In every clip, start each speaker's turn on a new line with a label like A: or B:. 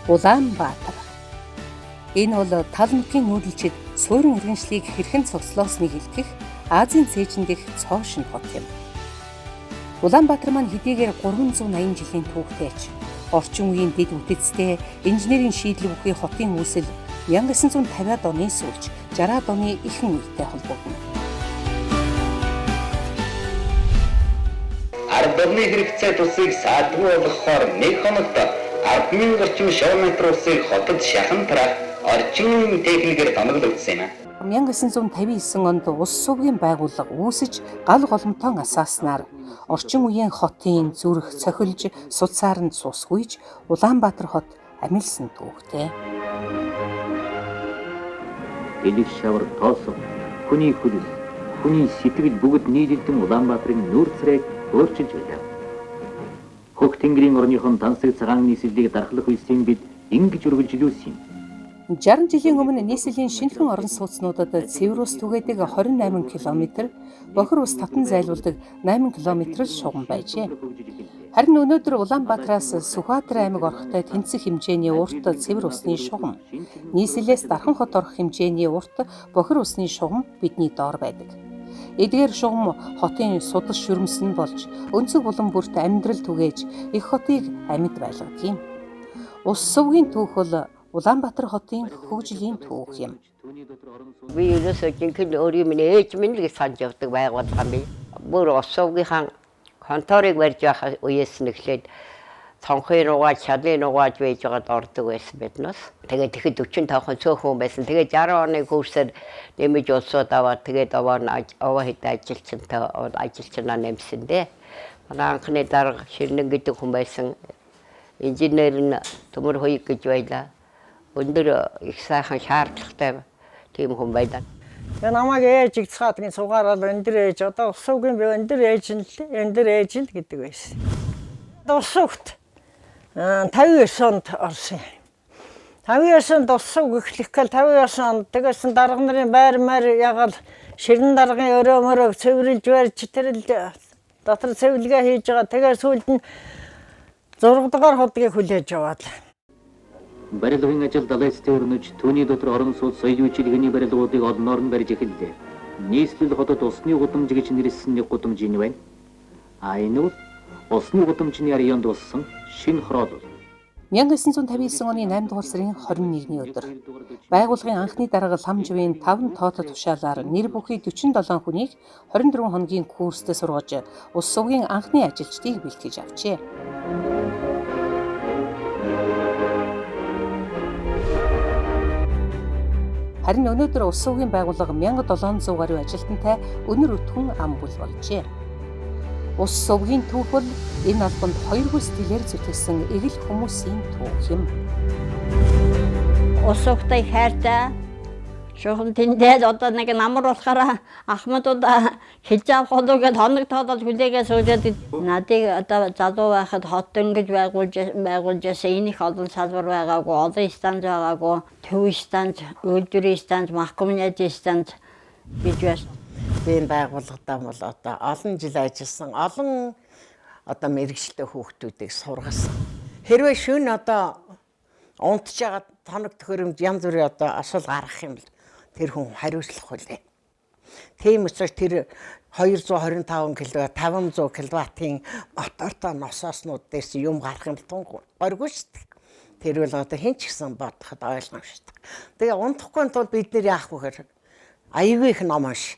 A: Улаанбаатар. Энэ бол тал нутгийн нүүдэлчид суурин иргэншлийг хэрхэн цуглуулсныг илтгэх Азийн цээжин дэх цоошин хот юм. Улаанбаатар маань хэдийгээр 380 жилийн түүхтэйч орчин үеийн дэд үтцтэй инженерийн шийдэл бүхий хотын үүсэл 1950-аад оны сүүлч 60-аад оны ихэнх үетэй холбогдно.
B: Ардны хэрэгцээ тусыг саадгүй болгохоор нэг хоногт 10,000 орчим км усыг хотод шахан тарах орчин техникээр томилогдсон юм.
A: 1959 онд улс сувгийн байгууллага үүсэж гал голомтон асааснаар орчин үеийн хотын зүрх цохилж судсаарнд сусгүйж Улаанбаатар хот амилсан түүхтэй.
C: Элэг шавар тоосоо хүний хөлс, хүний сэтгэл бүгд нийлэлдэн Улаанбаатарын нүүр царайг өөрчилж байлаа. Хөх тэнгэрийн орныхон тансаг цагаан нийслэлийг дархлах үйлсийн бид ингэж үргэлжлүүлсэн юм.
A: 60 жилийн өмнө нийслэлийн шинэхэн орон сууцнуудад цэвэр ус түгээдэг 28 км, бохир ус татан зайлуулдаг 8 км шугам байжээ. Харин өнөөдөр Улаанбаатараас Сүхбаатар аймаг орохтой тэнцэх хэмжээний урт цэвэр усны шугам, нийслэлээс Дархан хот орох хэмжээний урт бохир усны шугам бидний доор байдаг. Эдгээр шугам хотын судал шүрмсэн болж өнцөг булан бүрт амьдрал түгээж их хотыг амьд байлгадаг. Ус сувгийн түүх бол Улаанбаатар хотын хөгжлийн түүх юм.
D: Би ерөөсөө жинхэнэ өөрийн минь ээж минь л санаж явдаг байгууллага юм. Бүр ус сувгийнхаа конторыг барьж байх үеэс нь эхлээд цонхын угааж, шалын угааж байж байгаад ордог байсан биднээс. Тэгээд тэгэхэд 45 цөөхөн байсан. Тэгээд 60 оны курсээр нэмэж улсууд аваад тэгээд овоо хэд ажилчнаа нэмсэн дээ. Манай анхны дарга Ширнэн гэдэг хүн байсан. Инженер нь Төмөр Хоёг гэж байлаа. Өндөр их сайхан шаардлагатай тийм хүн байлаа.
E: Тэгээ намайг ээж игцгаад гин сугаараад өндөр ээж одоо усуугийн би өндөр ээж л гэдэг байсан. Усуугт 59 онд орсон. 59 онд усууг эхлэх гэл 59 онд тэгээс дарга нарын байр ягаал Ширнэн даргын өрөө мөрөө цэвэрлж барьж тэрэл дотор цэвэрлэгээ хийж байгаа. Тэгээ сүүлд нь 6 дугаар хотгийг хүлээж аваад
C: Барилгын ажил далайцтай өрнөж түүний дотор орон сууц соёлын чиглэлийн барилгуудыг олноор нь барьж эхэллээ. Нийслэл хотод усны гудамж гэж нэрлсэн нэг гудамж энэ байна. Энэ бол усны гудамжны районд болсон шинэ хроол.
A: 1959 оны 8 дугаар сарын 21-ний өдөр байгууллагын анхны дарга Ламжвын 5 тоотод тушаалаар нэр бүхий 47 хүнийг 24 хоногийн курст сургаж ус сувгийн анхны ажилчдыг бэлтгэж авчээ. Харин өнөөдөр ус сувгийн байгууллага 1700 гаруй ажилтнтай өнөр өтгөн ам бүл болжээ. Ус сувгийн түүх бол энэ албанд 2 бүс дэлгэр зүтгэсэн эгэл хүмүүсийн түүх юм.
F: Ус сувтай хайртай шухан тэндээ одоо нэг намар болохоор ахмадууд хийж авах болов гэж хоног тоолол хүлээгээ суужаад надыг одоо залуу байхад хот ингэж байгуулж яасан энэ их олон салбар байгаагүй, олон станц байгаагүй, төв станц, үйлдвэрийн станц, махкомняж станц гэж байна.
E: би энэ байгууллагадаа бол одоо олон жил ажилласан, олон одоо мэрэгчлээ хүүхдүүдийг сургасан. Хэрвээ шөнө одоо унтж байгаа хоног төхөөрөмж янз бүрийн одоо асуул гаргах юм бол тэр хүн хариуцлах хүлээ. Тийм учраас тэр 225 кВт, 500 кВт-ийн мотортой носооснууд дээрс юм гарах юм бол горгүй шүү дээ. Тэр бол одоо хэн ч гэсэн бодоход ойлгомжтой. Тэгээ унтахгүй тул бид нэр яах вэ гэхээр аюулгүй их ном ш.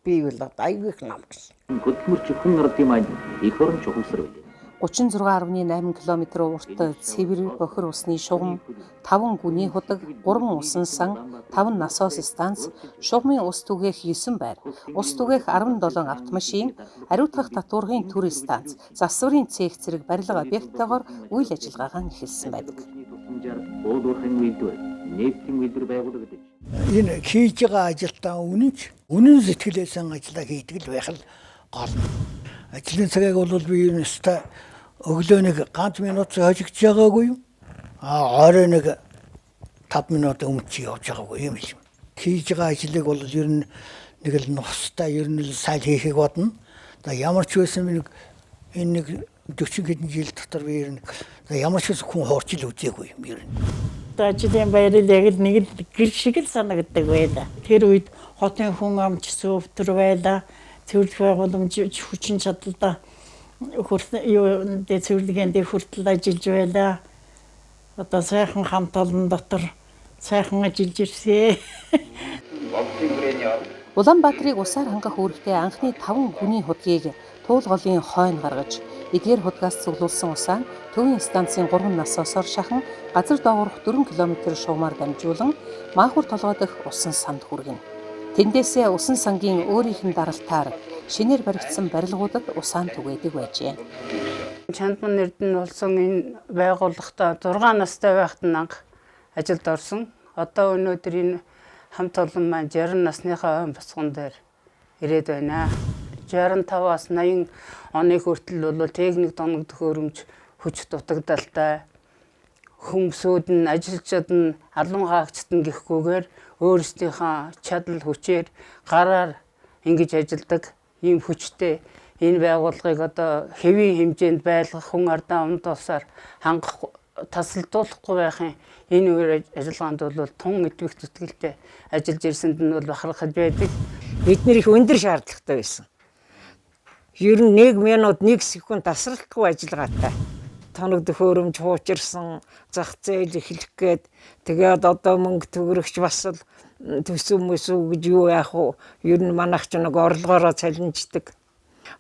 E: Би бол аюулгүй их ном ш.
C: Хөдөлмөрч хүн ардын маань их орон чухамсар байлаа.
A: 36.8 км урт цэвэр бохир усны шугам, 5 гүний худаг, 3 усан сан, 5 насос станц, шугамын ус түгээх 9 байр, ус түгээх 17 автомашин, ариутгах татваргын төр станц, засварын цех зэрэг барилга объекттойгоор үйл ажиллагаагаа эхэлсэн байдаг.
G: Энэ хийж байгаа ажилдаа үнэн сэтгэлээсэн ажиллаа хийдэг л байх л гол. Ажлын цагийг бол би юунестай өглөө нэг ганц минут хожигдж байгаагүй юу? Орой нэг 5 минут өмнө чи явж байгаагүй юм шиг. Хийж байгаа ажлыг бол ер нь нэг л нустай ер нь л сайн хийхийг бодно. Одоо ямар ч байсан би энэ нэг 40 хэдэн жил дотор би ер нь ямар ч хүн хуурч ил үзээгүй юм ер нь.
H: Ажлын баярыг яг л нэг л гэр шиг л санагддаг байлаа. Тэр үед хотын хүн амч сөвтөр байлаа. Цэвэрлэх байгууламж хүчин чадалтай цэвэрлэгийн дээр хүртэл ажиллаж байлаа. Одоо сайхан хамт олон дотор сайхан ажиллаж ирсэн.
A: Улаанбаатарыг усаар хангах үүрэгтэй анхны 5 хүний худгийг Туулголын хойно гаргаж, эдгээр худгаас цуглуулсан усаа төвийн станцын 3 насосоор шахан газар доогоорох 4 км шугамаар дамжуулан Маахур толгой дэх усан санд хүргэнэ. Тэндээсээ усан сангийн өөрийнх нь даралтаар шинээр баригдсан барилгуудад усаан түгээдэг байжээ.
I: Чандман Эрдэнэ болсон энэ байгууллагата 6 настай байхад нь анх ажилд орсон. Одоо өнөөдөр энэ хамт олон маань 60 насныхаа ойн босгон дээр ирээд байна. 65-аас 80 оны хүртэл бол техник тоног төхөөрөмж хүч дутагдaltaй хүмүүсүүд нь ажилчид нь алуун хаагчд нь гэхгүйгээр өөрсдийнхөө чадал хүчээр гараар ингэж ажилдаг ийм хүчтэй энэ байгууллагыг одоо хэвийн хэмжээнд байлгах хүн ардаа умд усаар хангах тасалдуулахгүй байхын энэ үеэр ажиллагаанд бол тун идэвх зүтгэлтэй ажиллаж ирсэнд нь бол бахархаж байдаг.
E: Бид нэр их өндөр шаардлагатай байсан. Ер нь 1 минут 1 секунд тасралтгүй ажиллагаатай. Тоног төхөөрөмж хуучирсан, зах зээл эхлэх гээд тэгээд одоо мөнгө төгрөгч бас л төсөв möсөв гэж юу яах вэ? Ер нь манайх ч нэг орлогоороо цалинждаг.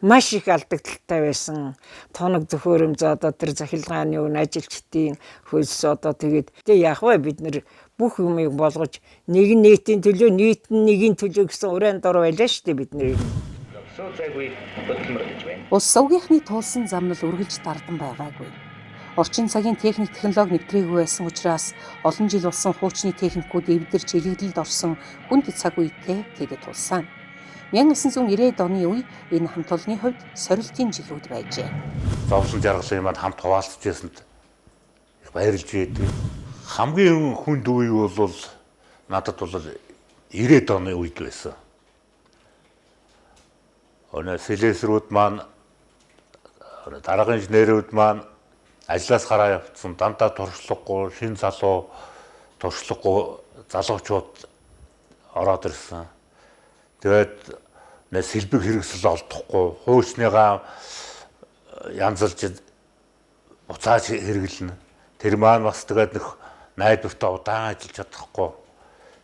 E: Маш их алдагдaltaй байсан. Тоног төхөөрөмж одоо тэр захиргааны өн ажилчдын хөлс одоо тэгээд яах вэ бид нэр бүх юмыг болгож нэг нийтийн төлөө нийт нь нэгийн төлөө гэсэн уран дор байлаа шүү дээ бид нэр.
A: Ус сувгийнхны туулсан замнал үргэлж дардан байгаагүй. Орчин цагийн техник технологи нэвтрээгүй байсан учраас олон жил болсон хуучны техникүүд эвдэрч илэгдэлд орсон хүнд цаг үедээ тэдэд тулсан. 1990-ад оны үе энэ хамт олонны хувьд сорилтын жилүүд байжээ.
J: Зовлон жаргалын маань хамт хуваалцж байсанд их баярлж байдаг. Хамгийн хүнд үе бол надад бол 90-ад оны үед байсан. Өнөө сэлэсрүүд маань дараагийн инженерүүд маань ажлаас гараа явцсан дандаа туршлагагүй шин залуу туршлагагүй залуучууд ороод ирсэн. Тэгээд сэлбэг хэрэгсэл олдохгүй хуучныгаа янзалж буцааж хэрэглэнэ. Тэр маань бас тэгээд нэг найдвартай удаан ажиллаж чадахгүй.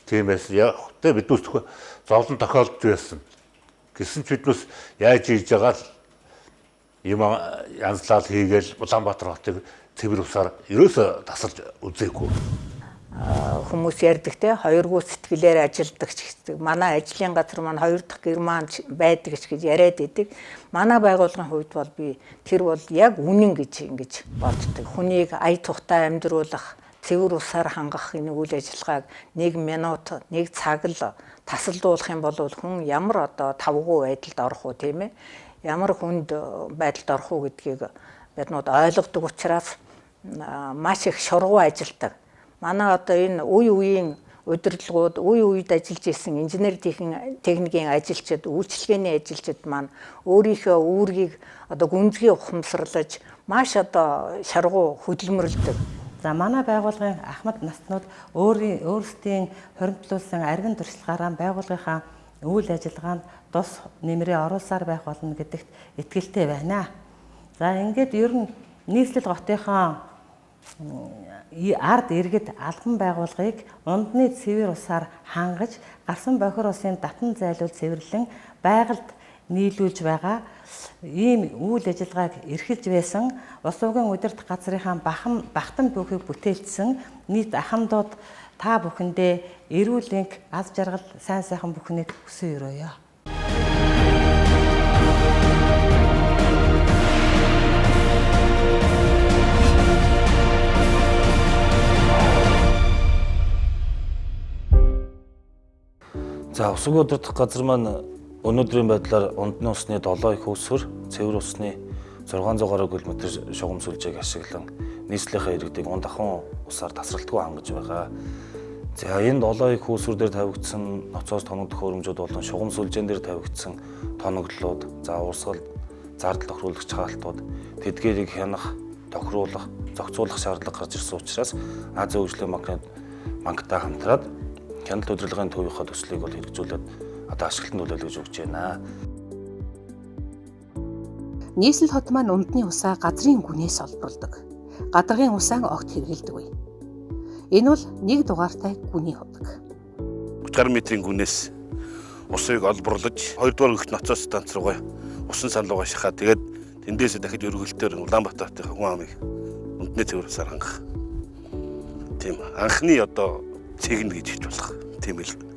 J: Тиймээс яг бид үсэх зовлон тохиолдож байсан. Гэсэн ч биднээс яаж хийж байгаа л юм янзлал хийгээл Улаанбаатар хотыг цэвэр усаар ерөөсө тасалж үзээгүй.
E: Хүмүүс ярьдаг те 2 гоо сэтгэлээр ажилдаг ч гэдэг. Манай ажлын газар маань 2 дахь гэр маань байдаг гэж яриад идэг. Манай байгууллагын хувьд бол би тэр бол яг үнэн гэж ингэж боддог. Хүнийг ая тухтай амьдруулах, цэвэр усаар хангах энэ үйл ажиллагааг 1 минут 1 цаг л тасалдуулах юм бол хүн ямар одоо тавгүй байдалд орох уу тийм ээ? Ямар хүнд байдалд орох уу гэдгийг биднүүд ойлгодог учраас маш их шургуу ажилдаг. Манай одоо энэ үе үеийн удирдлагууд, үе үед ажиллаж исэн инженер техникийн ажилчид, үйлчлэгээний ажилчид маань өөрийнхөө үүргийг одоо гүнзгий ухамсарлаж маш одоо шаргуу хөдөлмөрлөдөг.
K: За манай байгууллагын ахмад наснууд өөрсдийн хоригдлуулсан аргин туршлагаараа байгууллагынхаа үйл ажиллагаанд тус нэмрээ оруулсаар байх болно гэдэгт итгэлтэй байна. За ингээд ер нь нийслэл хотынхоо ард иргэд албан байгууллагыг ундны цэвэр усаар хангаж гарсан бохир усын татан зайлуул цэвэрлэн байгальд нийлүүлж байгаа ийм үйл ажиллагааг эрхэлж байсан ус угийн удирдах газрынхаа бахтан бүхийг бүтээлчсэн нийт ахмадууд та бүхэндээ эрүүл энх аз жаргал сайн сайхан бүхнийг хүсэн өрөөё.
L: За ус угийн удирдах газар маань өнөөдрийн байдлаар ундны усны 7 их усвэр, цэвэр усны 600 гаруй км шугам сүлжээг ашиглан нийслэлийн иргэдийг унд ахуйн усаар тасралтгүй хангаж байгаа. За энэ 7 их усвэр дээр тавигдсан ноцоос тоног төхөөрөмжүүд болон шугам сүлжээн дээр тавигдсан тоноглолууд, за урсгал, зардал тохируулагч хаалтууд тэдгээрийг хянах, тохируулах, зохицуулах шаардлага гарч ирсэн учраас Азийн хөгжлийн банктай хамтраад хяналт удирдлагын төвийнхөө төслийг бол хэрэгжүүлээд одоо ашиглалтанд нөлөөлж өгч байна.
A: Нийслэл хот маань унтны усаа газрын гүнээс олборлдог. Гадаргын усаа огт хэрэглэдэг үе. Энэ бол нэг дугаартай гүний худаг.
M: 30 гаруй метрийн гүнээс усыг олборлож 2 дугаар гүрт ноцоос станц руугаа усан салуугаа шахаад тэгээд тэндээсээ дахиж өргөлтөөр Улаанбаатарын хүн амыг унтны цэвэр усаар хангах. Тийм анхны одоо цэгнэ гэж хэлж болох. Тийм л.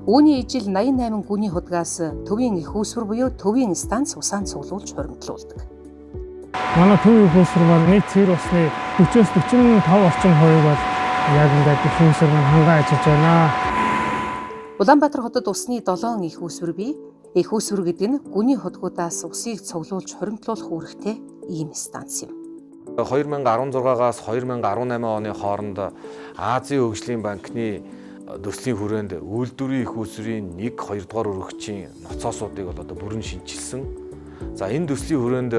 A: Үүний ижил 88 гүний худгаас төвийн их үүсвэр буюу төвийн станц усаан цуглуулж хуримтлуулдаг.
N: Манай төвийн их үүсвэр маань нийт цэвэр усны 40-45 орчим хувийг бол яг ингээд их үүсвэр маань хангаа ажиллаж байна.
A: Улаанбаатар хотод усны 7 их үүсвэр бий. Их үүсвэр гэдэг нь гүний худгуудаас усыг цуглуулж хуримтлуулах үүрэгтэй ийм станц юм.
O: 2016-аас 2018 оны хооронд Азийн хөгжлийн банкны төслийн хүрээнд үйлдвэрийн их үүсвэрийн 1-2 дугаар өргөгчийн ноцоосуудыг бол одоо бүрэн шинжилсэн. За энэ төслийн хүрээнд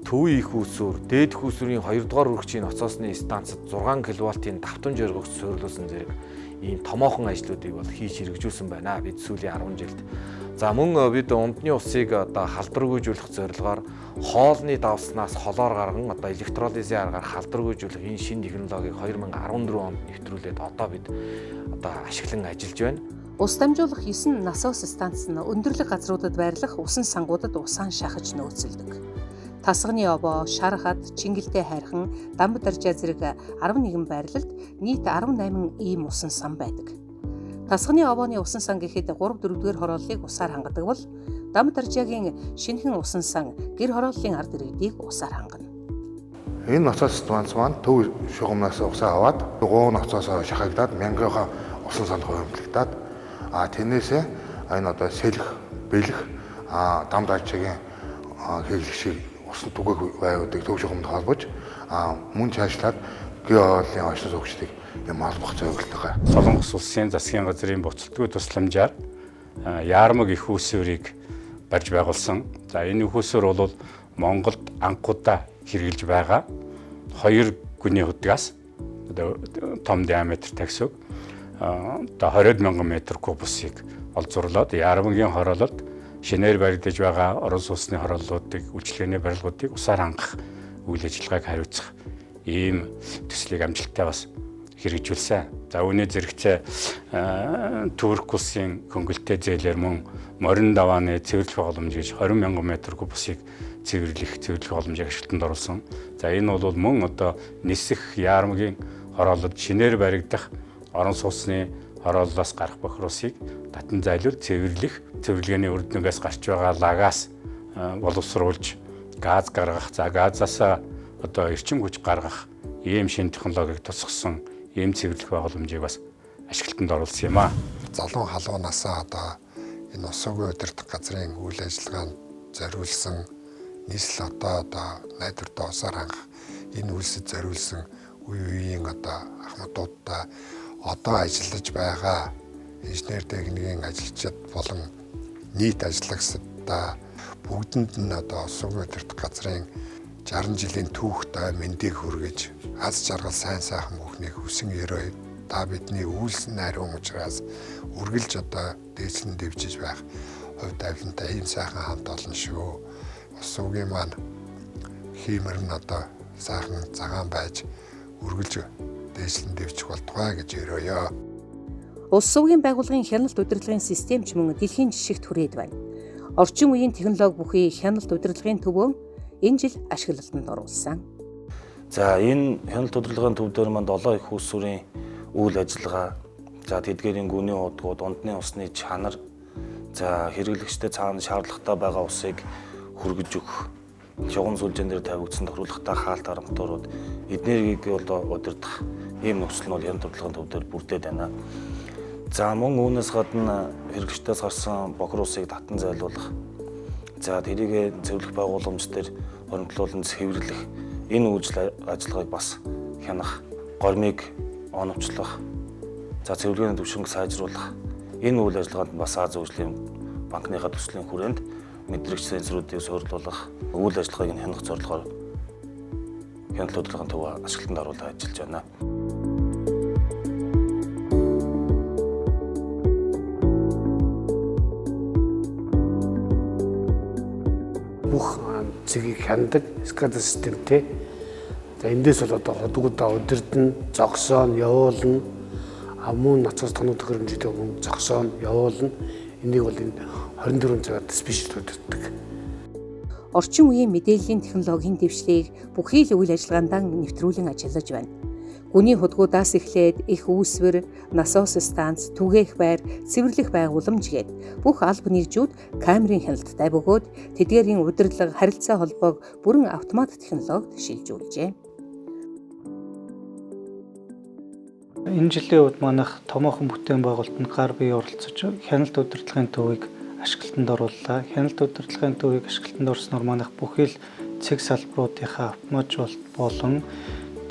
O: төвийн их үүсвэр, дээд их үүсвэрийн 2 дугаар өргөгчийн ноцоосны станцад 6 кВт-ийн давтамж өргөгч суйрлуулсан зэрэг ийм томоохон ажлуудыг бол хийж хэрэгжүүлсэн байна. Бид сүүлийн 10 жилд. За мөн бид унтны усыг одоо халдваргүйжүүлэх зорилгоор хоолны давснаас холоор гарган одоо электролизийн аргаар халдваргүйжүүлэх энэ шинэ технологиг 2014 онд нэвтрүүлээд одоо бид одоо ашиглан ажиллаж байна.
A: Ус дамжуулах 9 насос станц нь өндөрлөг газруудад байрлах усан сангуудад усаан шахаж нөөцөлдөг. Тасганы обоо, шархад, чингэлтэй хайрхан, дамб даржаа зэрэг 11 байрлалд нийт 18 ийм усан сан байдаг. Тасганы обооны усан сан гэхэд 3-4-р хорооллыг усаар хангадаг бол дамб даржаагийн шинэхэн усан сан гэр хорооллын ард иргэдийг усаар хангана.
P: Энэ ноцоос станц маань төв шугамнаас усаа аваад 3 ноцоосоо шахагдаад мянгийнхаа усан санд хуримтлагдаад тэрнээсээ энэ одоо сэлэх, бэлэх дамб даржаагийн хэвлэх шиг усан түгээх байруудыг төв шугамд холбож мөн цаашлаад геологийн очны суугчдыг юм албах зорилготой.
Q: Солонгос улсын засгийн газрын буцалтгүй тусламжаар Яармаг их үүсвэрийг барьж байгуулсан. За энэ их үүсвэр бол Монголд анхудаа хэрэгжилж байгаа 2 гүний худгаас том диаметр тагсаг одоо 20,000 м3 усыг олзуурлаад Яармагийн хороололд шинээр баригдаж байгаа орон сууцны хорооллуудыг үйлчлэгээний барилгуудыг усаар хангах үйл ажиллагааг хариуцах ийм төслийг амжилттай бас хэрэгжүүлсэн. За үүний зэрэгцээ Турк улсын хөнгөлтэй зээлээр мөн морин давааны цэвэрлэх боломж гэж 20,000 м3 усыг цэвэрлэх боломжийг ашиглалтанд оруулсан. За энэ бол мөн одоо нисэх Яармагийн хороололд шинээр баригдах орон сууцны хорооллоос гарах бохиросыг татан зайлуул цэвэрлэгээний үр дүнгээс гарч байгаа лагаас боловсруулж газ гаргах, за газаас одоо эрчим хүч гаргах ийм шинэ технологиг тусгасан ийм цэвэрлэх боломжийг бас ашиглалтанд оруулсан юм а.
R: Залуу халуунасаа одоо энэ усгүй удирдах газрын үйл ажиллагаанд зориулсан нийслэл одоо найдвартай усаар хангах энэ үйлсэд зориулсан үеийн одоо ахмадуудтай одоо ажиллаж байгаа инженер техникийн ажилчид болон нийт ажиллагчдаа бүгдэнд нь одоо усгүй удирдах газрын 60 жилийн түүхтэй мэндийг хүргэж аз жаргал сайн сайхан бүхнийг хүсэн ерөө та бидний үйлсэн найрын учраас үргэлж одоо дээшлэн дэвжиж байх хувь тавилантай ийм сайхан хамт олон шүү. Усгүй маань хиймэр нь одоо сайхан цагаан байж үргэлж дээшлэн дэвжих болтугай гэж ерөөё.
A: Улс сувгийн байгууллагын хяналт удирдлагын систем ч мөн дэлхийн жишгт хүрээд байна. Орчин үеийн технологи бүхий хяналт удирдлагын төвөө энэ жил ашиглалтанд оруулсан.
L: За энэ хяналт удирдлагын төв дээр маань 7 их үүсвэрийн үйл ажиллагаа, за тэдгээрийн гүний удгууд, ундны усны чанар, за хэрэглэгчтэй цаана шаардлагатай байгаа усыг хүргэж өгөх, шугам сүлжээн дээр тавигдсан тохируулгатай хаалт харамтуурууд, эднэрийг бол удирдах ийм нөхцөл нь бол хяналт удирдлагын төв дээр бүрдээд байна. За мөн үүнээс гадна хэрэглэгчдээс гарсан бохир усыг татан зайлуулах, за тэрийг цэвэрлэх байгууламж дээр хоригдлуулан цэвэрлэх энэ үйлчлэл ажиллагааг бас хянах, гормыг оновчлох, за цэвэрлэгээний түвшинг сайжруулах энэ үйл ажиллагаанд бас Азийн хөгжлийн банкныхаа төслийн хүрээнд мэдрэгч сенсоруудыг суйрлуулах, үйл ажиллагааг нь хянах зорилгоор хяналт удирдлагын төв ашиглалтанд оруулаад ажиллаж байна.
S: Бүх цэгийг хяндаг SCADA системтэй. За эндээс бол одоо ходгуудаа удирдна, зогсоон, явуулна. Мөн ноцоос тоног төхөөрөмжтэй мөн зогсоон, явуулна. Энийг бол энэ 24 цагаар диспетчер удирддаг.
A: Орчин үеийн мэдээллийн технологийн дэвшлийг бүхий л үйл ажиллагаандаа нэвтрүүлэн ажиллаж байна. Гүний худгуудаас эхлээд их үүсвэр, насос станц, түгээх байр, цэвэрлэх байгууламж гээд бүх алба нэгжүүд камерын хяналттай бөгөөд тэдгээрийн удирдлага, харилцаа холбоог бүрэн автомат технологид шилжүүлжээ.
T: Энэ жилийн үед манайх томоохон бүтээн байгуулалтанд гар бие оролцож хяналт удирдлагын төвийг ашиглалтанд орууллаа. Хяналт удирдлагын төвийг ашиглалтанд орсноор манайх бүхий л цэг салбаруудынхаа автоматжуулалт болон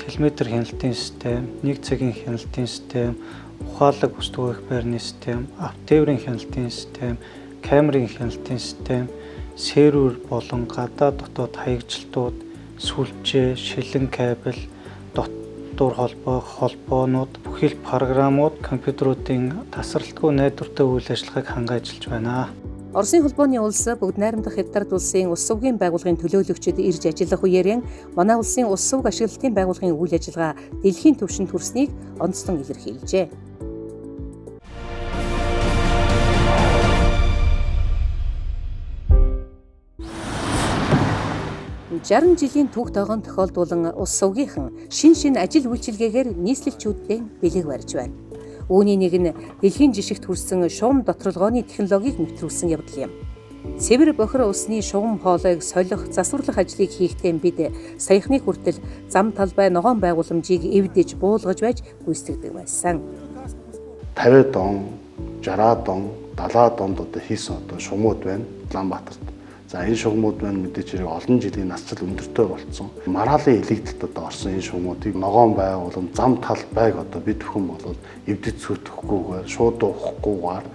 T: телеметр хяналтын систем, нэг цагийн хяналтын систем, ухаалаг бус түгээх байрны систем, автотээврийн хяналтын систем, камерын хяналтын систем, сервер болон гадаад дотоод хаягжилтууд, сүлжээ, шилэн кабель, дотор холбоонууд, бүхий л програмууд, компьютеруудын тасралтгүй найдвартай үйл ажиллагааг хангаж ажиллаж байна.
A: Оросын холбооны улс бүгд найрамдах Хятад улсын ус сувгийн байгууллагын төлөөлөгчид ирж ажиллах үеэрэн манай улсын ус сувг ашиглалтын байгууллагын үйл ажиллагаа дэлхийн түвшинд хүрснийг онцлон илэрхийлжээ. Жаран жилийн түүх тогоон тохиолдуулан ус сувгийнхан шин ажил үйлчилгээгээр нийслэлчүүдэд бэлэг барьж байна. Үүний нэг нь дэлхийн жишгт хүрсэн шугам доторлогооны технологиг нэвтрүүлсэн явдал юм. Цэвэр бохир усны шугам хоолойг солих, засварлах ажлыг хийхдээ бид саяхны хүртэл зам талбай ногоон байгууламжийг эвдэж буулгаж байж гүйцэтгэдэг байсан.
U: 50 дон, 60 дон, 70 донд одоо хийсэн одоо шугамуд байна Улаанбаатарт. За энэ шугамуд байна мэдээж хэрэг олон жилийн насцал өндөртэй болсон. Мараалын элэгдэлд одоо орсон энэ шугамуудыг ногоон байгуулам, зам талбайг одоо бид бүхэн болоод эвдэж сүйтгэхгүйгээр, шууд уухгүйгээр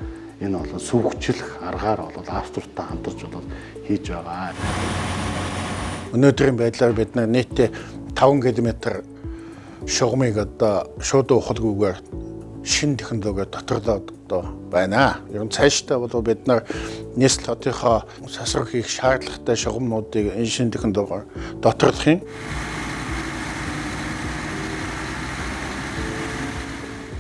U: энэ бол сүвгчлэх аргаар бол Австралитай хамтарч болоод хийж байгаа.
G: Өнөөдрийн байдлаар бид нийтдээ 5 км шугамыг одоо шууд уухгүйгээр шин технологиор доторлоод байна. Ер нь цаашдаа бол бид нар нийслэл хотынхоо сасрах хийх шаардлагатай шугамнуудыг энэ шин технологиор доторлох юм.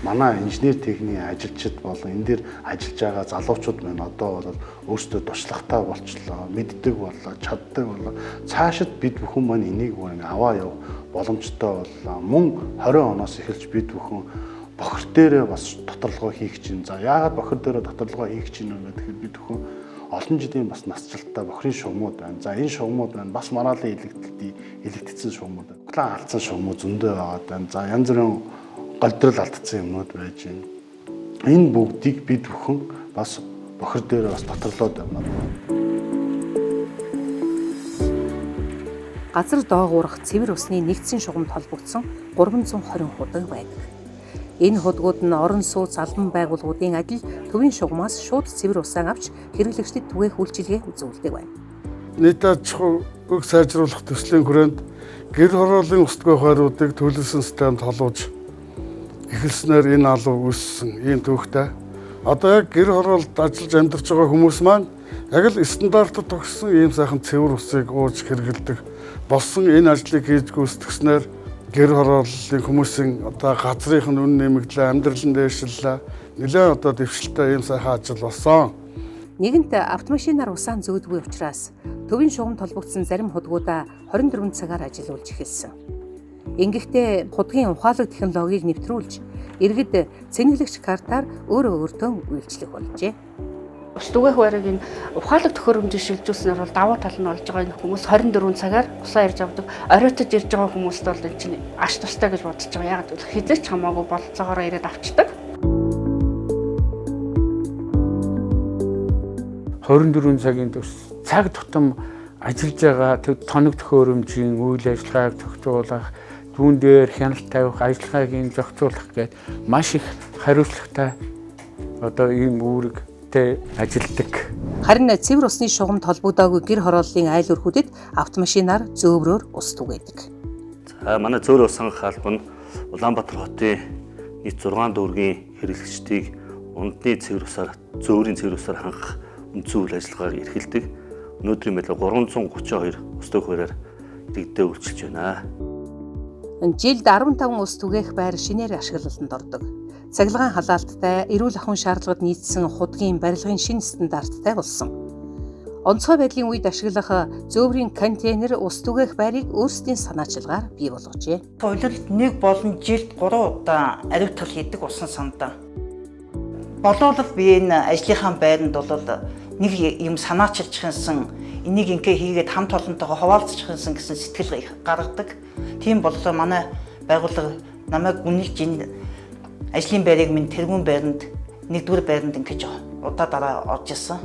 U: Манай инженер техникийн ажилчид болон энэ дээр ажиллаж байгаа залуучууд маань одоо бол өөрсдөө туршлагатай болчлоо, мэддэг боллоо, чаддаг боллоо. Цаашид бид бүхэн маань энийг аваа явах боломжтой боллоо. Мөн 20 оноос эхэлж бид бүхэн бохир дээрээ бас доторлогоо хийх чинь. За яагаад бохир дээрээ доторлогоо хийх чинь вэ гэхээр бид бүхэн олон жилийн бас насжилттай бохирын шугамуд байна. За энэ шугамуд байна. Бас мараалын элэгдсэн шугамуд байна. Углаан алдсан шугамуд зөндөө байгаа байна. За янз бүрийн голдрол алдсан юмнууд байж байна. Энэ бүгдийг бид бүхэн бас бохир дээрээ бас доторлоод байна.
A: Газар доогуурах цэвэр усны нэгдсэн шугамд холбогдсон 320 худаг байдаг. Энэ худгууд нь орон сууц албан байгууллагуудын адил төвийн шугамаас шууд цэвэр усаа авч хэрэглэгчдэд түгээх үйлчилгээ үзүүлдэг байна.
V: Нийт аж ахуйг сайжруулах төслийн хүрээнд гэр хорооллын ус түгээх байруудыг төлөвлөсөн системд холбож эхэлснээр энэ алуу үүссэн ийм түүхтэй. Одоо яг гэр хороолд ажиллаж амьдарч байгаа хүмүүс маань яг л стандартад тогтсон ийм сайхан цэвэр усыг ууж хэрэглэдэг. Болсон энэ ажлыг хийж гүйцэтгснээр гэр хорооллын хүмүүсийн одоо газрын үн нэмэгдлээ, амьдралын дээшлэлээ нэлээд одоо дэвшилтэй ийм сайхан ажил болсон.
A: Нэгэнт автомашинаар усаан зөөдгүй учраас төвийн шугамд холбогдсон зарим худгуудаа 24 цагаар ажиллуулж эхэлсэн. Ингэхдээ худгийн ухаалаг технологиг нэвтрүүлж иргэд цэнэглэгч картаар өөрөө өөртөө үйлчлэх болжээ.
W: Ус түгээх байрыг энэ ухаалаг төхөөрөмжөөр шилжүүлснээр бол давуу тал нь болж байгаа энэ хүмүүс 24 цагаар усаа ирж авдаг. Оройтож ирж байгаа хүмүүст бол энэ чинь аш тустай гэж бодож байгаа. Яг л хизээч хамаагүй болцоогоор ирээд авчдаг.
S: 24 цагийн турш цаг тутам ажиллаж байгаа тоног төхөөрөмжийн үйл ажиллагааг зохицуулах, түүн дээр хяналт тавих, ажиллагааг зохицуулах гээд маш их хариуцлагатай одоо ийм үүрэгтэй ажилладаг.
A: Харин цэвэр усны шугамд холбогдоогүй гэр хорооллын айл өрхүүдэд автомашинаар зөөврөөр ус түгээдэг.
M: За манай зөөврөө ус сангах албан Улаанбаатар хотын нийт 6 дүүргийн хэрэглэгчдийг ундны цэвэр усаар зөөврийн цэвэр усаар хангах үндсэн үйл ажиллагааг эрхэлдэг. Өнөөдрийн байдлаар 332 ус төгөөрөөр иргэдэд үйлчилж байна.
A: Жилд 15 ус түгээх байр шинээр ашиглалтанд ордог. Цахилгаан халаалттай, эрүүл ахуйн шаардлагад нийцсэн худгийн барилгын шинэ стандарттай болсон. Онцгой байдлын үед ашиглах зөөврийн контейнер ус түгээх байрыг өөрсдийн санаачилгаар бий болгожээ.
E: Улиралд нэг болон жилд 3 удаа ариутгал хийдэг усан сандаа. Боловол би энэ ажлынхаа байранд бол нэг юм санаачилчихсан, энийг ингээ хийгээд хамт олонтойгоо хуваалцчихсан гэсэн сэтгэл гаргадаг. Тийм болохоор манай байгууллага намайг үнэлж энэ ажлын байрыг минь тэргүүн байранд, нэгдүгээр байранд ингэж удаа дараа орж ирсэн.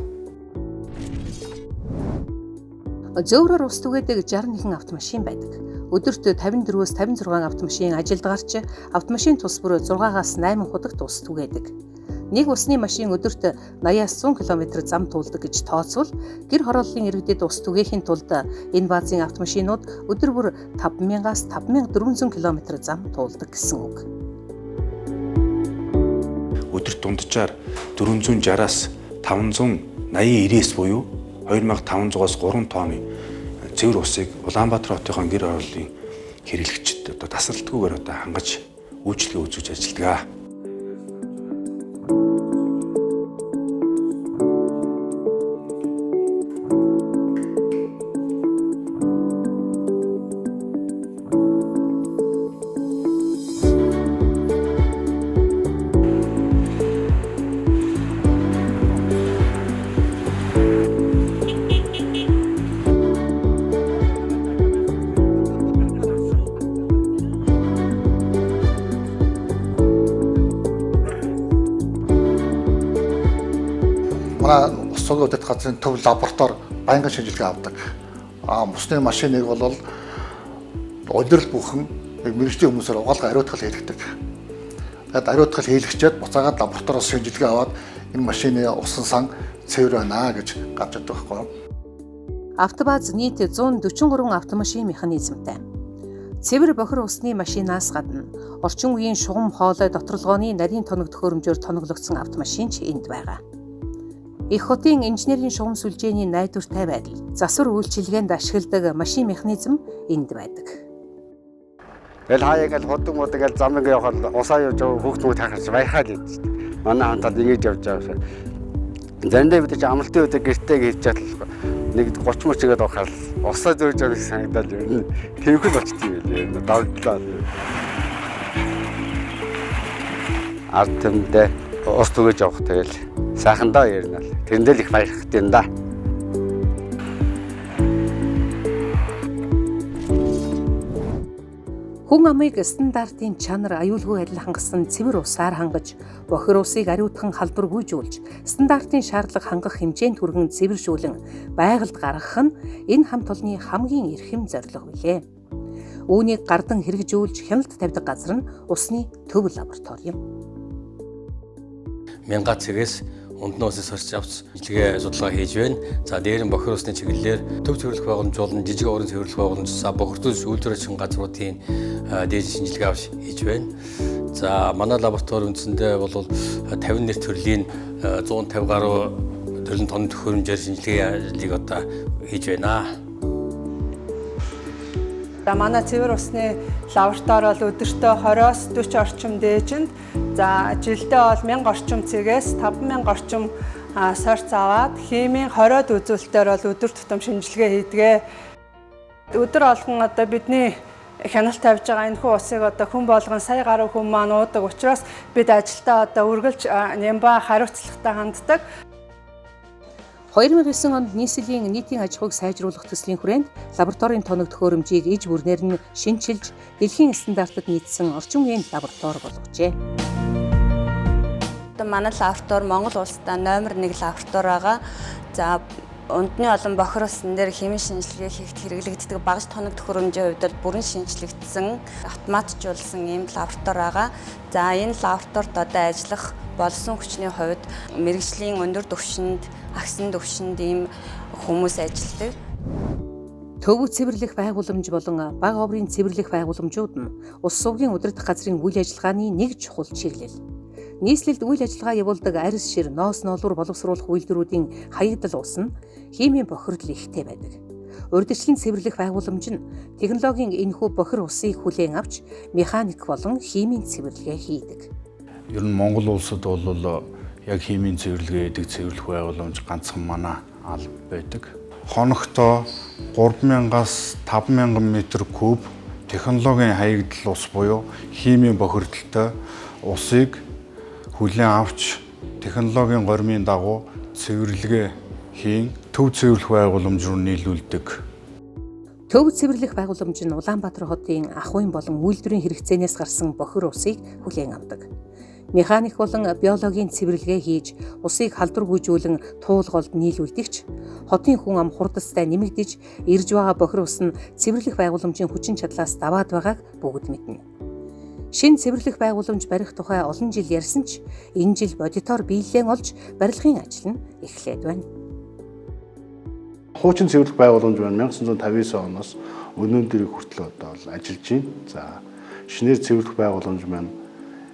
A: Зөөврөөр ус түгээдэг 61 автомашин байдаг. Өдөрт 54-өөс 56 автомашин ажилд гарч автомашин тус бүр 6-аас 8 худагт ус түгээдэг. Нэг усны машин өдөрт 80-аас 100 км зам туулдаг гэж тооцвол гэр хорооллын иргэдэд ус түгээхийн тулд энэ баазын автомашинууд өдөр бүр 5000-аас 5400 км зам туулдаг гэсэн үг.
B: Өдөрт дунджаар 460-аас 589 буюу 2500-аас 3 тонны цэвэр усыг Улаанбаатар хотын гэр хорооллын хэрэглэгчид тасралтгүйгээр хангаж үйлчлэгээ үзүүлж ажилладаг.
D: Манай ус цуглуулдаг газрын төв лаборатори байнгын шинжилгээ авдаг. Усны машиныг бол улирал бүхэн мэргэжлийн хүмүүсээр угаалга ариутгал хийлгдэг. Тэгээд ариутгал хийлгчээд буцаагаад лабораториос шинжилгээ аваад энэ машины усан сан цэвэр байна гэж гарч ирдэг байхгүй юу?
A: Автобаз нийт 143 автомашин механизмтай. Цэвэр бохир усны машинаас гадна орчин үеийн шугам хоолой доторлогооны нарийн тоног төхөөрөмжөөр тоноглогдсон автомашин ч энд байгаа. Их хотын инженерийн шугам сүлжээний найдвартай байдал, засвар үйлчилгээнд ашигладаг машин механизм энд байдаг.
F: Эл хаяг л худаг мудаг л замыг явахад усаа явж байгаа хүүхдүүд тахарч баяхаад идэв шүү дээ. Манай хамтад ингэж явж байгаа шүү. Заримдаа бид ч амралтын үед гэртээ хийж чадлаа. Нэг 30 мөч игээд авахаар усаа зөөж байгаа санагдал юм. Тэвхэл болчтой юм лээ. Давдлаа. Артемдээ ус түгэж явах тэгэл сайхандаа ярина л. Тэрэндээ л их баярхтай юм да.
A: Хүн амыг стандартын чанар аюулгүй адил хангасан цэвэр усаар хангаж, бохир усыг ариутхан халдваргүйжүүлж, стандартын шаардлага хангах хэмжээнд хүргэн цэвэршүүлэн байгальд гаргах нь энэ хамт олонны хамгийн эрхэм зорилго билээ. Үүнийг гардан хэрэгжүүлж хяналт тавьдаг газар нь усны төв лаборатори юм.
X: 1000 цэгээс ундны усыг сорж авч шинжилгээ судалгаа хийж байна. За дээр нь бохир усны чиглэлээр төв цэвэрлэх байгууламж болон жижиг уурын цэвэрлэх байгууламж, бохирдуулж үйлдвэрлэсэн газруудын дээд шинжилгээ авч хийж байна. За манай лаборатори үндсэндээ бол 50 нэр төрлийн 150 гаруй төрлийн тонн төхөөрөмжөөр шинжилгээ ажлыг одоо хийж байна.
Y: За манай цэвэр усны лаборатори бол өдөртөө 20-оос 40 орчим дээжинд, за жилдээ бол 1000 орчим цэгээс 5000 орчим сорц аваад химийн хориод үзүүлэлтээр бол өдөр тутам шинжилгээ хийдгээ. Өдөр болгон одоо бидний хяналт тавьж байгаа энэ хүү усыг одоо хүн болгон сая гаруй хүн маань уудаг учраас бид ажилдаа одоо үргэлж нямба хариуцлагатай ханддаг.
A: 2009 онд нийслэлийн нийтийн аж ахуйг сайжруулах төслийн хүрээнд лабораторийн тоног төхөөрөмжийг иж бүрнээр нь шинчилж, дэлхийн стандартад нийцсэн орчин үеийн лаборатори болгожээ.
Z: Манай лаборатори Монгол улсдаа номер 1 лаборатори байгаа. За ундны олон бохир усан дээр химийн шинжилгээ хийхэд хэрэглэгддэг багаж тоног төхөөрөмжийн хувьд бүрэн шинжлэгдсэн, автоматжуулсан ийм лаборатори байгаа. За энэ лабораторид одоо ажиллах болсон хүчний хувьд мэргэжлийн өндөр түвшинд агсан төвшөнд ийм хүмүүс ажилладаг.
A: Төв цэвэрлэх байгууламж болон бага оврын цэвэрлэх байгууламжууд нь ус сувгийн удирдах газрын үйл ажиллагааны нэг чухал чиглэл. Нийслэлд үйл ажиллагаа явуулдаг арьс шир, ноос ноолуур боловсруулах үйлдвэрүүдийн хаягдал ус нь химийн бохирдол ихтэй байдаг. Урьдчилан цэвэрлэх байгууламж нь технологийн энэхүү бохир усыг хүлээн авч механик болон химийн цэвэрлэгээ хийдэг.
B: Ер нь Монгол улсад бол яг химийн цэвэрлэгээ гэдэг цэвэрлэх байгууламж ганцхан манай алба байдаг. Хоногтоо 3000-аас 5000 м3 технологийн хаягдал ус буюу химийн бохирдолтой усыг хүлээн авч технологийн гормын дагуу цэвэрлэгээ хийн төв цэвэрлэх байгууламж руу нийлүүлдэг.
A: Төв цэвэрлэх байгууламж нь Улаанбаатар хотын ахуйн болон үйлдвэрийн хэрэгцээнээс гарсан бохир усыг хүлээн авдаг. Механик болон биологийн цэвэрлэгээ хийж усыг халдвар гүйжүүлэн туулголд нийлүүлдэгч хотын хүн ам хурдастай нэмэгдэж ирж байгаа бохир ус нь цэвэрлэх байгууламжийн хүчин чадлаас даваад байгааг бүгд мэднэ. Шинэ цэвэрлэх байгууламж барих тухай олон жил ярьсан ч энэ жил бодитоор биелэлэн олж барилгын ажил нь эхлээд байна.
U: Хуучин цэвэрлэх байгууламж байна 1959 оноос өнөөдөр хүртэл одоо ажиллаж байна. За шинээр цэвэрлэх байгууламж байна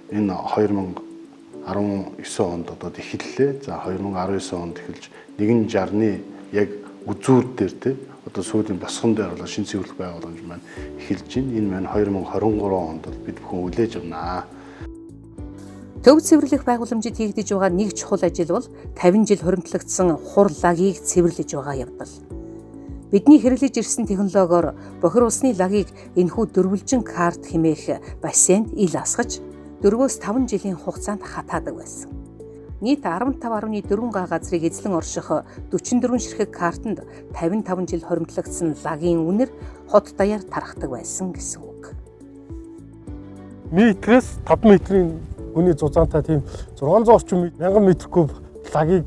U: энэ 2019 онд одоо эхэллээ. За 2019 онд эхэлж 160-ны яг үзүүр дээр те одоо сүүлийн босгон дээр бол шинэ цэвэрлэх байгууламж маань эхэлж байна. Энэ маань 2023 онд бид бүхэн хүлээж авнаа.
A: Төв цэвэрлэх байгууламжид хийгдэж байгаа нэг чухал ажил бол 50 жил хуримтлагдсан хур лагийг цэвэрлэж байгаа явдал. Бидний хэрэглэж ирсэн технологиор бохир усны лагийг энэхүү дөрвөлжин карт хэмээх бассейнд ил асгаж 4-5 жилийн хугацаанд хатаадаг байсан. Нийт 15.4 га газрыг эзлэн орших 44 ширхэг картанд 55 жил хоримтлагдсан лагийн үнэр хот даяар тархдаг байсан гэсэн үг.
V: Метрээс 5 метрийн үний зузаантай тийм 600 орчим 1000 м3 лагийг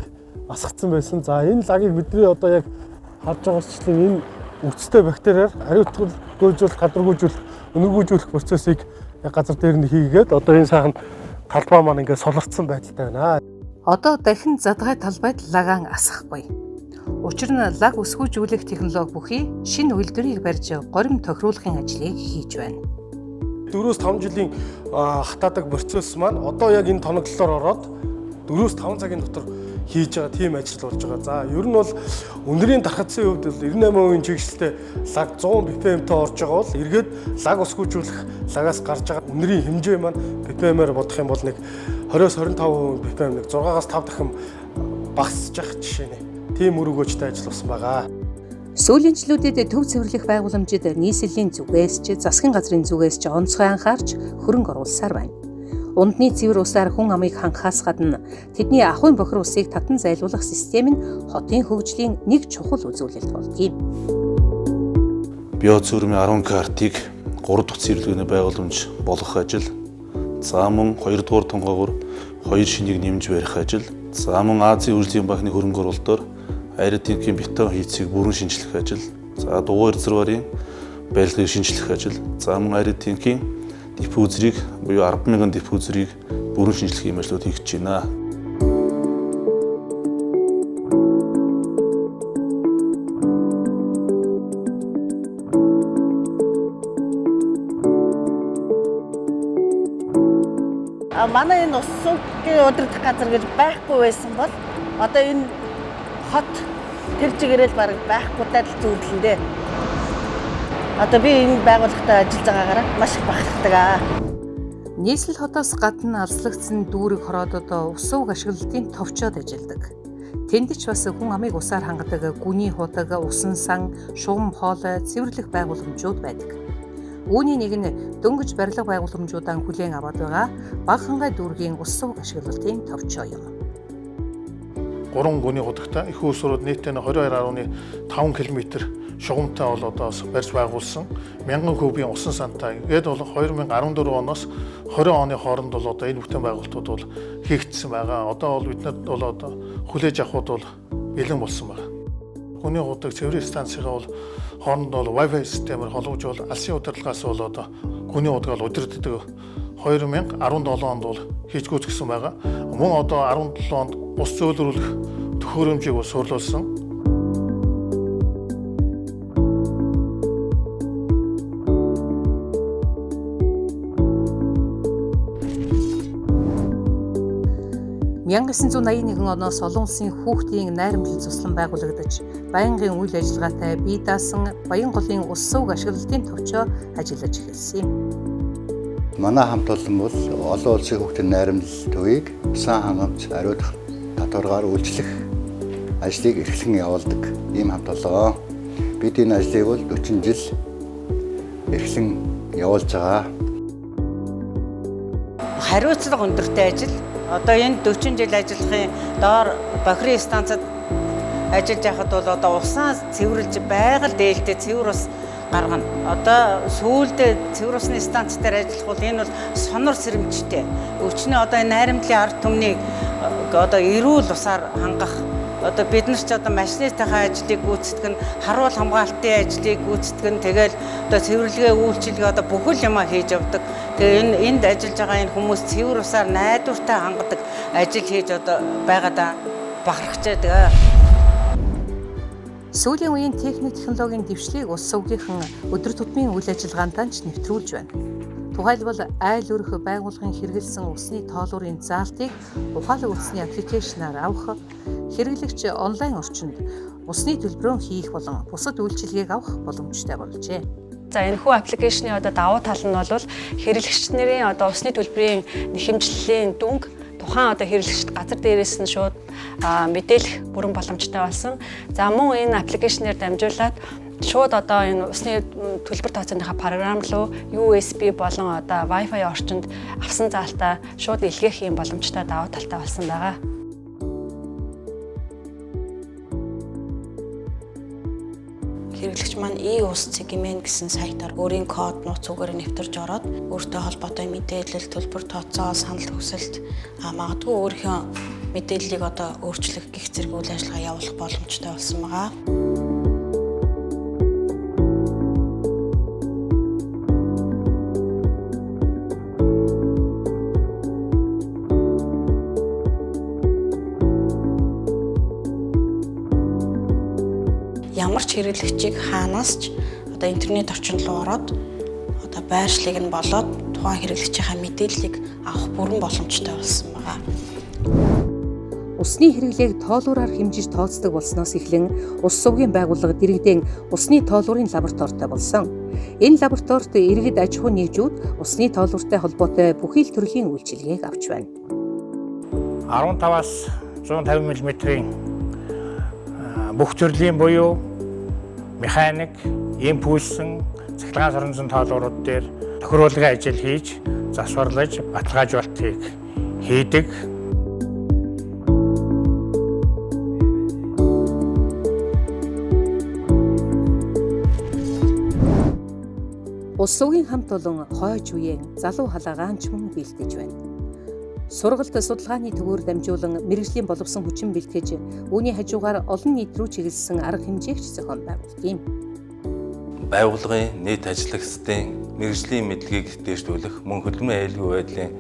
V: асгацсан байсан. За энэ лагийг бидний одоо яг харж байгаачлан энэ өвчтэй бактериар хариуцлага гүйжүүлэх, гадаргүйжүүлэх, өнөргүйжүүлэх процессыг газар дээр нь хийгээд одоо энэ сайхан талбай маань ингээд солирцсон байдалтай байна.
A: Одоо дахин задгай талбайд лагаан асахгүй. Учир нь лаг өсгөөжүүлэх технологи бүхий шинэ үйлдвэрийг барьж горим тохируулахын ажлыг хийж байна.
V: 4-5 жилийн хатаадаг процесс маань одоо яг энэ тоноглолоор ороод 4-5 цагийн дотор хийж байгаа тийм ажил болж байгаа. За ер нь бол өндрийн дархацсан хувьд бол 98% чиглэлтэй лаг 100 ppm-тэй орж байгаа бол эргээд лаг өсгөөжүүлэх лагаас гарч байгаа өндрийн хэмжээ маань ppm-аар бодох юм бол нэг 20-25% ppm нэг 6-аас 5 дахин багасж явах жишээ нэ. Тийм өргөөжтэй ажил болсон байгаа.
A: Сүүлийн жилүүдэд төв цэвэрлэх байгууламжид нийслэлийн зүгээс ч засгийн газрын зүгээс ч онцгой анхаарч хөрөнгө оруулсаар байна. Ундны цэвэр усаар хүн амыг хангахаас гадна тэдний ахуйн бохир усыг татан зайлуулах систем нь хотын хөгжлийн нэг чухал үзүүлэлт болдгийм.
B: Биоцүрмийн 10 картыг 3 дахь цэвэрлэгээний байгууламж болгох ажил. За мөн 2 дугаар тонгоогоор 2 шинийг нэмж барих ажил. За мөн Азийн үржлийн банкны хөрөнгө оруулалтаар аэротинкийн бетон хийцийг бүрэн шинжлэх ажил. За дугаар резервуарын барилгыг шинжлэх ажил. За мөн аэротинкийн диффузерийг буюу 100000 диффузерийг бүрэн шинжлэх юм ажлууд хийж байна.
E: Манай энэ ус сувгийн удирдах газар гэж байхгүй байсан бол одоо энэ хот тэр чигээрэл баг байхгүй дадал зүйлэн дээ. Одоо би энэ байгууллагатай ажиллаж байгаагаараа маш их бахархдаг аа.
A: Нийслэл хотоос гадна алслагдсан дүүрэг хороодод ус сувг ашиглалтын товчоод ажилладаг. Тэнд ч бас хүн амыг усаар хангадаг гүний худаг, усан сан, шугам хоолой цэвэрлэх байгууламжууд байдаг. Үүний нэг нь дөнгөж барилга байгууламжуудаа хүлээн аваад байгаа баг хангай дүүргийн ус сувг ашиглалтын товчоо юм.
D: 3 гүний худагтай их усрууд нийтдээ 22.5 км шугамтай бол одоо барьж байгуулсан 1000 кубын усан сантай. Ингээд бол 2014 оноос 20 оны хооронд бол одоо энэ бүтээн байгуулалтууд бол хийгдсэн байгаа. Одоо бол биднэрт бол одоо хүлээж авахуд бол бэлэн болсон байна. Гүний худаг цэврийн станцыгаа бол хооронд бол Wi-Fi системээр холбогжуул алсын удирдлагаас бол одоо гүний худагыг удирддаг 2017 онд бол хийж гүйцэтгэсэн байгаа. Мөн одоо 17 онд ус зөөлрүүлэх
C: төхөөрөмжийг усуурлуулсан.
A: оноос олон улсын хүүхдийн найрамдлал цуслан байгуулагдаж, байнгын үйл ажиллагаатай бие даасан Баянголын ус сувг ашиглалтын төвчөө ажиллаж эхэлсэн юм.
H: Манай хамт олон бол олон улсын хүүхдийн найрамдлал төвийг усан хангамж ариутгах татваргаар үйлчлэх ажлыг эрхлэн явуулдаг ийм хамт олоо. Бид энэ ажлыг бол 40 жил эрхлэн явуулж байгаа.
E: Хариуцлага өндөртэй ажил. Одоо энэ 40 жил ажиллахын доор бохирын станцад ажиллаж байхад бол одоо усаа цэвэрлж байгаль дээлтэй цэвэр ус гаргана. Одоо сүүлдээ цэвэр усны станц дээр ажиллах бол энэ бол сонор сэрэмжтэй. Өчнөө одоо энэ найрамдлын ард түмнийг одоо эрүүл усаар хангах. Одоо бид нар ч одоо машинистайхаа ажлыг гүйцэтгэх нь, харуул хамгаалтын ажлыг гүйцэтгэх нь, тэгэл одоо цэвэрлэгээ үйлчилгээ одоо бүхэл юмаа хийж явдаг. Тэгээ энд ажиллаж байгаа энэ хүмүүс цэвэр усаар найдвартай хангадаг ажил хийж одоо байгаадаа бахархаж байгаа.
A: Сүүлийн үеийн техник технологийн дэвшлиг ус сувгийнхан өдөр тутмын үйл ажиллагаанд ч нэвтрүүлж байна. Тухайлбал айл өрх байгууллагын хэрэгэлсэн усны тоолуурын заалтыг ухаалаг утасны аппликейшнаар авах, хэрэглэгч онлайн орчинд усны төлбөрөө хийх болон бусад үйлчилгээг авах боломжтой болжээ.
I: За энэхүү аппликейшны одоо давуу тал нь бол хэрэглэгч нарын одоо усны төлбөрийн нэхэмжлэлийн дүнг тухайн одоо хэрэглэгчд газар дээрээс нь шууд мэдээлэх бүрэн боломжтой болсон. За мөн энэ аппликейшнээр дамжуулаад шууд одоо энэ усны төлбөр тооцооныхаа програм руу USB болон одоо Wi-Fi орчинд авсан заалтаа шууд илгээх юм боломжтой давуу талтай болсон байгаа.
J: Хэрэглэгч маань e-ус цэгмэн гэсэн сайтаар өөрийн код нууцугаар нэвтэрж ороод өөртөө холбоотой мэдээлэл, төлбөр тооцоо, санал хүсэлт магадгүй өөрийнхөө мэдээллийг одоо өөрчлөх гих зэрэг үйл ажиллагаа явуулах боломжтой болсон байгаа. Ямар ч хэрэглэгчийг хаанаас ч одоо интернет орчинд руу ороод одоо байршлыг нь болоод тухайн хэрэглэгчийнхаа мэдээллийг авах бүрэн боломжтой болсон байгаа.
A: Усны хэрэглээг тоолуураар хэмжиж тооцдог болсноос эхлэн ус сувгийн байгууллага дэргэдэн усны тоолуурын лабораторитой болсон. Энэ лабораторид иргэд аж ахуй нэгжүүд усны тоолууртай холбоотой бүхий л төрлийн үйлчилгээг авч байна.
K: 15-аас 150 мм-ийн бүх төрлийн буюу механик, импульсэн, цахилгаан соронзон тоолуурууд дээр тохируулгын ажил хийж, засварлаж, баталгаажуулалтыг хийдэг.
A: Ус сувгийн хамт олон хойч үеийн залуу халаагаан ч мөн бэлдэж байна. Сургалт судалгааны төвөөр дамжуулан мэргэжлийн боловсон хүчин бэлтгэж, үүний хажуугаар олон нийт рүү чиглэсэн арга хэмжээгч зохион байгуулдаг юм.
L: Байгууллагын нийт ажиллагчдын мэргэжлийн мэдлэгийг дээшлүүлэх, мөн хөдөлмөрийн аюулгүй байдлын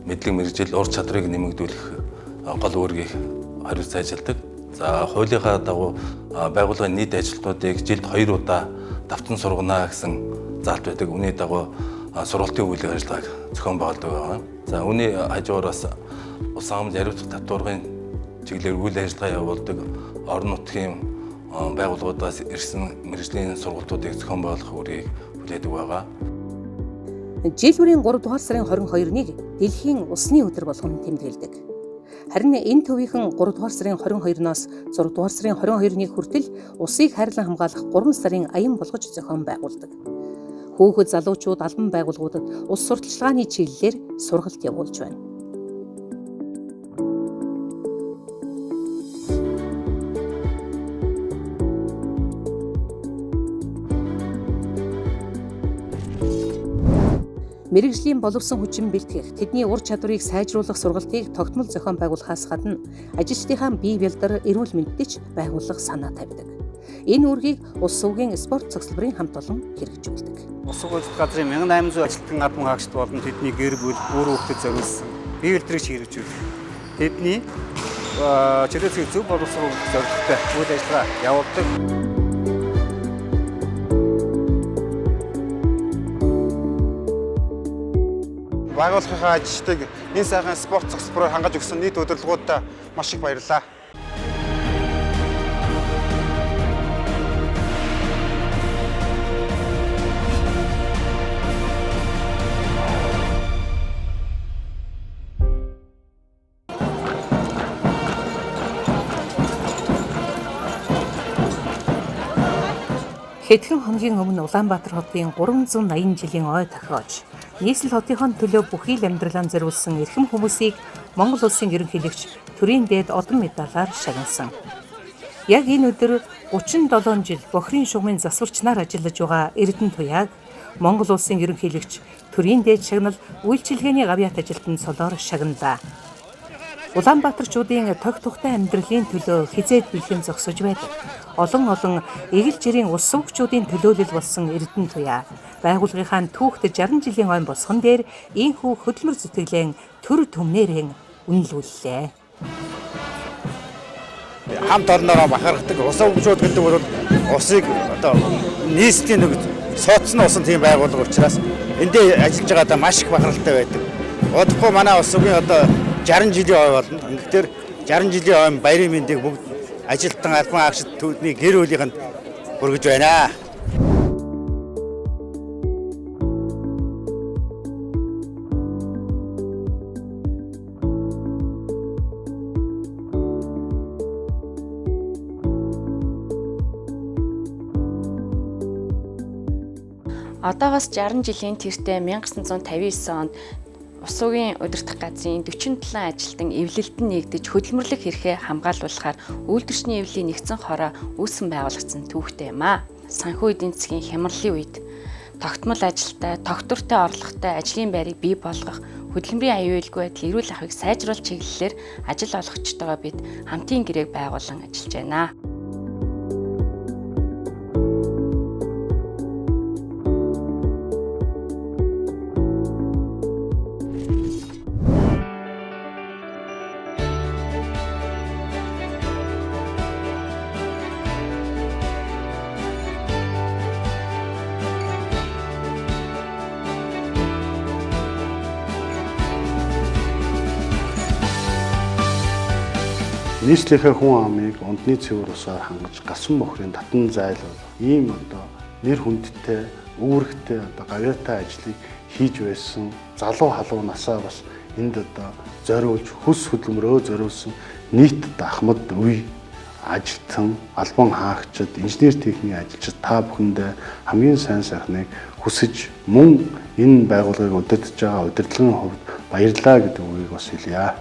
L: мэдлэг мэргэжил ур чадварыг нэмэгдүүлэх гол үүргийг хариуцсан ажилладаг. За хуулийнхаа дагуу байгууллагын нийт ажилтнуудыг жилд 2 удаа давтан сургана гэсэн заалт байдаг. Үүний дагуу сургалтын үйл ажиллагааг зохион байгуулдаг байгаа. За үүний хажуугаар бас ус амж ариутгах татваргын чиглэлээр үйл ажиллагаа явуулдаг орон нутгийн байгууллагуудаас ирсэн мэргэжлийн сургалтуудыг зохион байгуулах үүргийг хүлээдэг байгаа.
A: Жил бүрийн 3 дугаар сарын 22-ныг дэлхийн усны өдөр болгон тэмдэглэдэг. Харин энэ төвийнхэн 3 дугаар сарын 22-ноос 6 дугаар сарын 22-ны хүртэл усыг хайрлан хамгаалах 3 сарын аян болгож зохион байгуулдаг. Хүүхэд залуучууд албан байгууллагуудад ус сурталчилгааны чиглэлээр сургалт явуулж байна. Мэргэжлийн боловсон хүчин бэлтгэх, тэдний ур чадварыг сайжруулах сургалтыг тогтмол зохион байгуулахаас гадна ажилчдынхаа бие бэлдэр эрүүл мэндэд ч байгууллага санаа тавьдаг. Энэ үүргийг ус сувгийн спорт цогцлборын хамт олон хэрэгжүүлдэг.
N: Ус сувгийн газрын 1800 ажилтан ард түмэн хаагчд болон тэдний гэр бүл, үр хүүхдэд зориулсан бие бэлтрийг хэрэгжүүлдэг. Тэдний чөлөө засгийг зөв боловсруулах зорилготой үйл ажиллагаа явуулдаг.
C: Байгууллагынхаа ажилчдыг энэ сайхан спорт цогцлбороор хангаж өгсөн нийт удирдлагуудаа маш их баярлалаа.
A: Хэдхэн хоногийн өмнө Улаанбаатар хотын 380 жилийн ой тохиож, нийслэл хотынхон төлөө бүхий л амьдралаа зориулсан эрхэм хүмүүсийг Монгол улсын ерөнхийлөгч төрийн дээд одон медалаар шагнасан. Яг энэ өдөр 37 жил бохирын шугамын засварч нар ажиллаж байгаа Эрдэнэ туяаг Монгол улсын ерөнхийлөгч төрийн дээд шагнал үйлчилгээний гавьяат ажилтан цолоор шагналаа. Улаанбаатарчуудын тог тухтай амьдралын төлөө хизээд бэлхэн зогсож байдаг. Олон эгэл жирийн ус сувгчдын төлөөлөл болсон Эрдэнэ туяа байгууллагынхаа түүхт 60 жилийн ойн босгон дээр ийхүү хөдөлмөр зүтгэлэн төр төмнөрэн үнэлүүллээ.
C: Хамт олноороо бахархдаг ус сувгчуд гэдэг бол усыг одоо нийслэлийн нэг сооцсон усан тийм байгууллага учраас эндээ ажиллаж байгаадаа маш их бахархалтай байдаг. Удахгүй манай ус сувгийн одоо 60 жилийн ой болно. Тэгэхээр 60 жилийн ой баярын мэндийг бүгд ажилтан албан агшид төлөвний гэр бүлийнхэнд хүргэж байна.
O: Одоогоос 60 жилийн тэртээ 1959 онд Ус сувгийн удирдах газрын 47 ажилтан эвлэлтэн нэгдэж хөдөлмөрлөх эрхээ хамгаалуулахаар үйлдвэрчний эвлэлийн нэгдсэн хороо үүсгэн байгуулагдсан түүхтэй юм аа. Санхүү эдийн засгийн хямралын үед тогтмол ажилтай, тогтвортой орлоготой ажлын байрыг бий болгох, хөдөлмөрийн аюулгүй байдал, эрүүл ахуйг сайжруулах чиглэлээр ажил олгогчтойгоо бид хамтын гэрээг байгуулан ажиллаж байна.
U: Нийслэлийн хүн амыг ундны цэвэр усаар хангаж гасан бохирын татан зайлуул ийм одоо нэр хүндтэй, үүрэгтэй одоо гавьяатай ажлыг хийж байсан залуу халуун насаа бас энд одоо зориулж хөс хөдөлмөрөө зориулсан нийт ахмад үе ажилтан, албан хаагчид, инженер техникийн ажилчид та бүхэндээ хамгийн сайн сайхныг хүсэж мөн энэ байгууллагыг удирдах байгаа удирдлагын хувьд баярлалаа гэдэг үгийг бас хэлье.